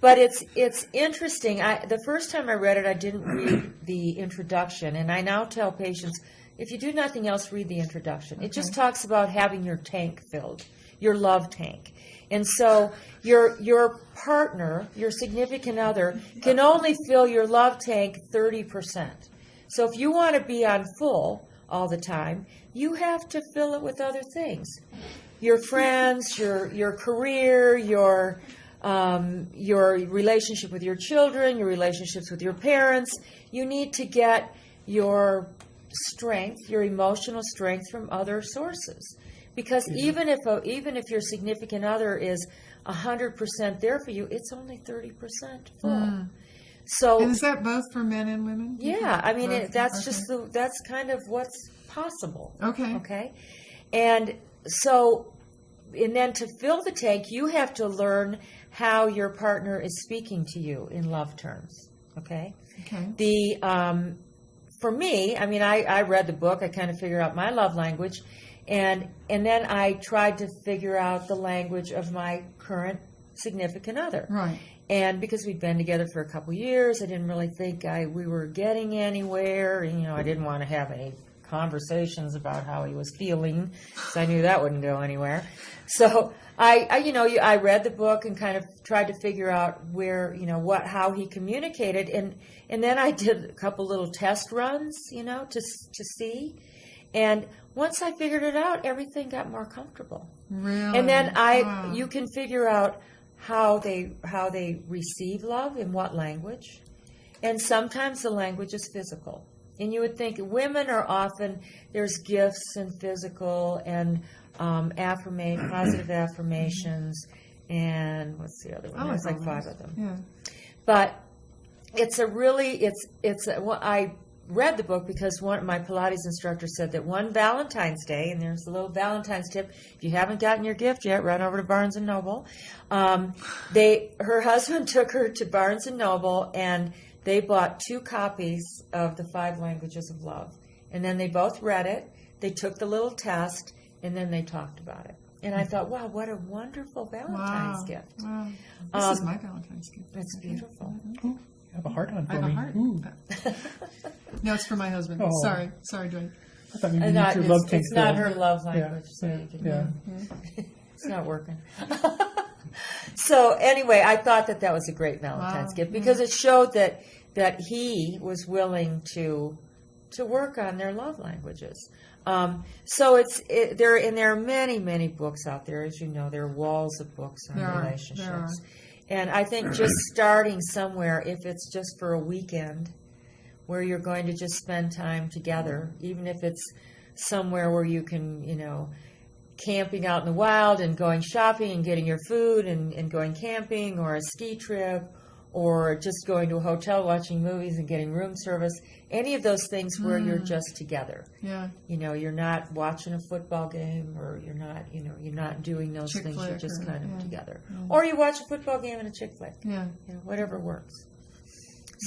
But it's interesting. The first time I read it, I didn't read the introduction, and I now tell patients, if you do nothing else, read the introduction. It just talks about having your tank filled, your love tank. And so your partner, your significant other, can only fill your love tank 30%. So if you want to be on full all the time, you have to fill it with other things. Your friends, your career, your relationship with your children, your relationships with your parents. You need to get your strength, your emotional strength from other sources. Because even if your significant other is 100% there for you, it's only 30% full. So, and is that both for men and women? Yeah, I mean that's kind of what's possible. Okay. And so, and then to fill the tank, you have to learn how your partner is speaking to you in love terms. Okay. For me, I mean, I read the book. I kind of figured out my love language, and then I tried to figure out the language of my current significant other. Right. And because we'd been together for a couple years, I didn't really think we were getting anywhere. And, I didn't want to have any conversations about how he was feeling, so I knew that wouldn't go anywhere. So I read the book and kind of tried to figure out where, how he communicated, and then I did a couple little test runs, to see, and once I figured it out, everything got more comfortable. Really? And then you can figure out how they receive love in what language, and sometimes the language is physical. And you would think women are often, there's gifts and physical and positive affirmations, and what's the other one? There's like 5 of them. Yeah. But I read the book because my Pilates instructor said that one Valentine's Day, and there's a little Valentine's tip, if you haven't gotten your gift yet, run over to Barnes & Noble. Her husband took her to Barnes & Noble, and they bought 2 copies of the 5 Languages of Love. And then they both read it, they took the little test, and then they talked about it. And I thought, wow, what a wonderful Valentine's gift. Wow. This is my Valentine's gift. It's beautiful. Oh, you have a heart on for I have me. a heart. Ooh. No, it's for my husband. Oh. Sorry, Dwayne. I thought maybe you need your love tank it's not filled. her love language, so Yeah. you can, Yeah. it's not working. So anyway, I thought that was a great Valentine's gift because it showed that he was willing to work on their love languages. So there are many books out there, as you know. There are walls of books on relationships. And I think just starting somewhere, if it's just for a weekend, where you're going to just spend time together, even if it's somewhere where you can, camping out in the wild and going shopping and getting your food and going camping, or a ski trip, or just going to a hotel watching movies and getting room service, any of those things where you're just together. Yeah. You're not watching a football game, or you're not doing those Chick things. flick, You're just kind of together. Yeah. Or you watch a football game and a chick flick. Yeah. Whatever works.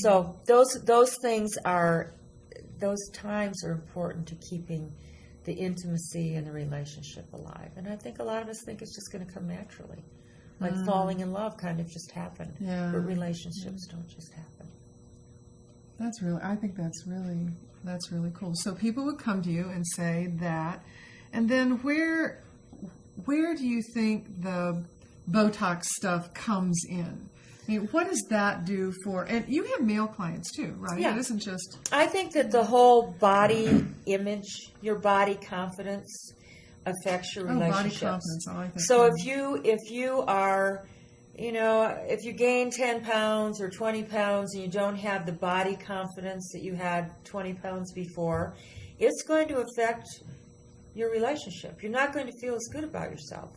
So those things those times are important to keeping the intimacy and the relationship alive. And I think a lot of us think it's just going to come naturally. Like falling in love kind of just happened. Yeah. But relationships don't just happen. I think that's really cool. So people would come to you and say that, and then where do you think the Botox stuff comes in? I mean, what does that do for, and you have male clients too, right? Yeah. It isn't just. I think that the whole body image, your body confidence affects your relationships. Body confidence, I like that. So if you are, if you gain 10 pounds or 20 pounds and you don't have the body confidence that you had 20 pounds before, it's going to affect your relationship. You're not going to feel as good about yourself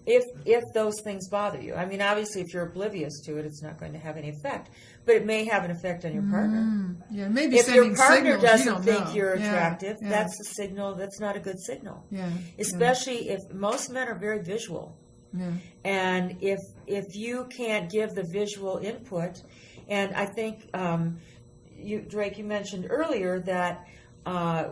if those things bother you. I mean, obviously, if you're oblivious to it, it's not going to have any effect. But it may have an effect on your partner. Yeah, maybe if your partner doesn't you think you're attractive, yeah. that's a signal. That's not a good signal. Yeah, especially if most men are very visual. Yeah. And if you can't give the visual input, and I think Drake, you mentioned earlier that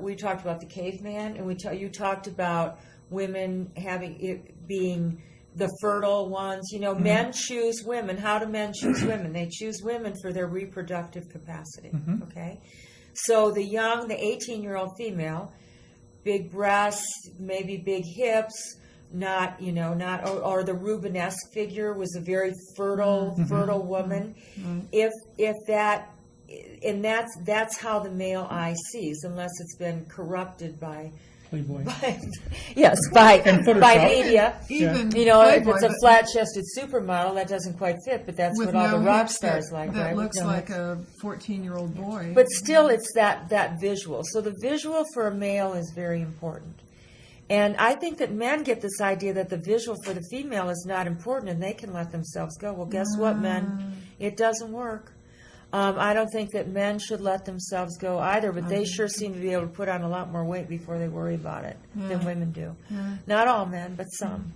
we talked about the caveman, and you talked about women having it being the fertile ones. You know, men choose women. How do men choose women? They choose women for their reproductive capacity. Okay, so the 18-year-old female, big breasts, maybe big hips. Not, or the Rubenesque figure was a very fertile woman. If that, and that's how the male eye sees, unless it's been corrupted by Playboy. by Photoshop. media. Even If Playboy, it's a flat-chested supermodel, that doesn't quite fit, but that's with what all no the rock hips stars like, that right? With looks no like hips. a 14-year-old boy. But still, it's that visual. So the visual for a male is very important. And I think that men get this idea that the visual for the female is not important and they can let themselves go. Well, guess what, men? It doesn't work. I don't think that men should let themselves go either, but they sure seem to be able to put on a lot more weight before they worry about it than women do. Not all men, but some.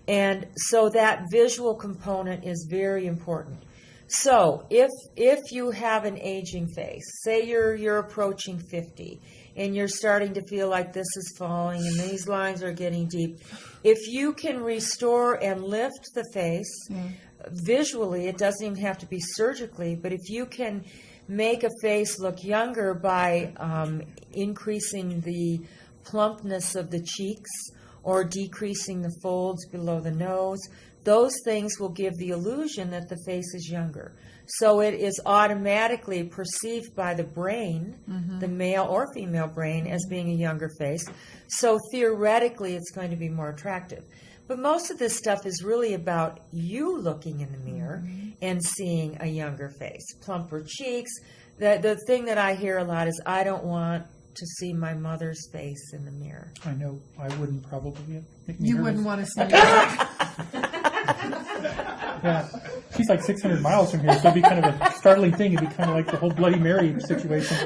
And so that visual component is very important. So if you have an aging face, say you're approaching 50, and you're starting to feel like this is falling and these lines are getting deep, if you can restore and lift the face visually, it doesn't even have to be surgically, but if you can make a face look younger by increasing the plumpness of the cheeks or decreasing the folds below the nose, those things will give the illusion that the face is younger. So it is automatically perceived by the brain, the male or female brain, as being a younger face. So theoretically, it's going to be more attractive. But most of this stuff is really about you looking in the mirror and seeing a younger face, plumper cheeks. The thing that I hear a lot is, I don't want to see my mother's face in the mirror. I know. I wouldn't probably. Make me You nervous. wouldn't want to see your Yeah. She's like 600 miles from here, so it'd be kind of a startling thing. It'd be kind of like the whole Bloody Mary situation.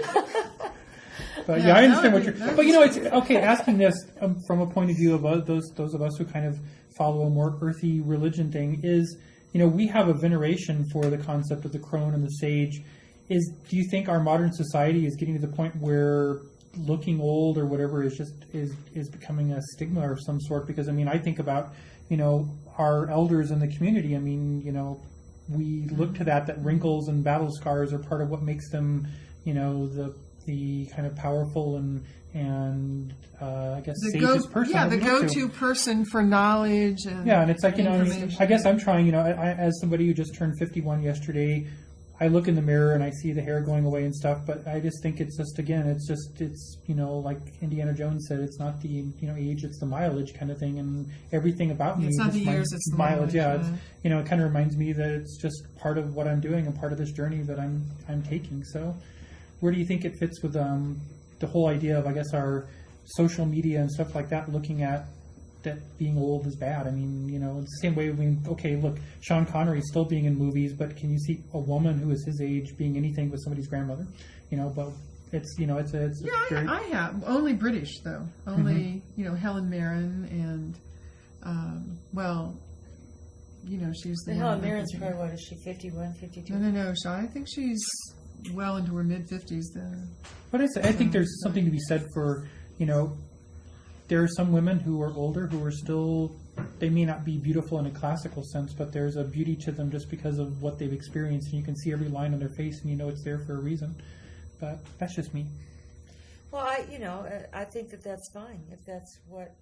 But I understand what you're. But it's okay. Asking this from a point of view of those of us who kind of follow a more earthy religion thing is, we have a veneration for the concept of the crone and the sage. Do you think our modern society is getting to the point where looking old or whatever is becoming a stigma of some sort? Because I think about our elders in the community. We look to that wrinkles and battle scars are part of what makes them the kind of powerful and I guess sagest person. Yeah, the go-to person for knowledge and and it's like I guess I'm trying. As somebody who just turned 51 yesterday, I look in the mirror and I see the hair going away and stuff. But I just think it's just like Indiana Jones said, it's not the age, it's the mileage kind of thing, and everything about me. It's not the years, it's the mileage. Yeah, it's, it kind of reminds me that it's just part of what I'm doing and part of this journey that I'm taking. So, where do you think it fits with the whole idea of, I guess, our social media and stuff like that, looking at that being old is bad? It's the same way. Okay, look, Sean Connery still being in movies, but can you see a woman who is his age being anything but somebody's grandmother? But it's it's very... I have only British though, only Helen Mirren and she's the Helen Mirren's probably, what is she, 51, 52? No, Sean, I think she's well into her mid-50s then. But I think there's something to be said for, there are some women who are older who are still, they may not be beautiful in a classical sense, but there's a beauty to them just because of what they've experienced, and you can see every line on their face and it's there for a reason. But that's just me. Well, I think that that's fine if that's what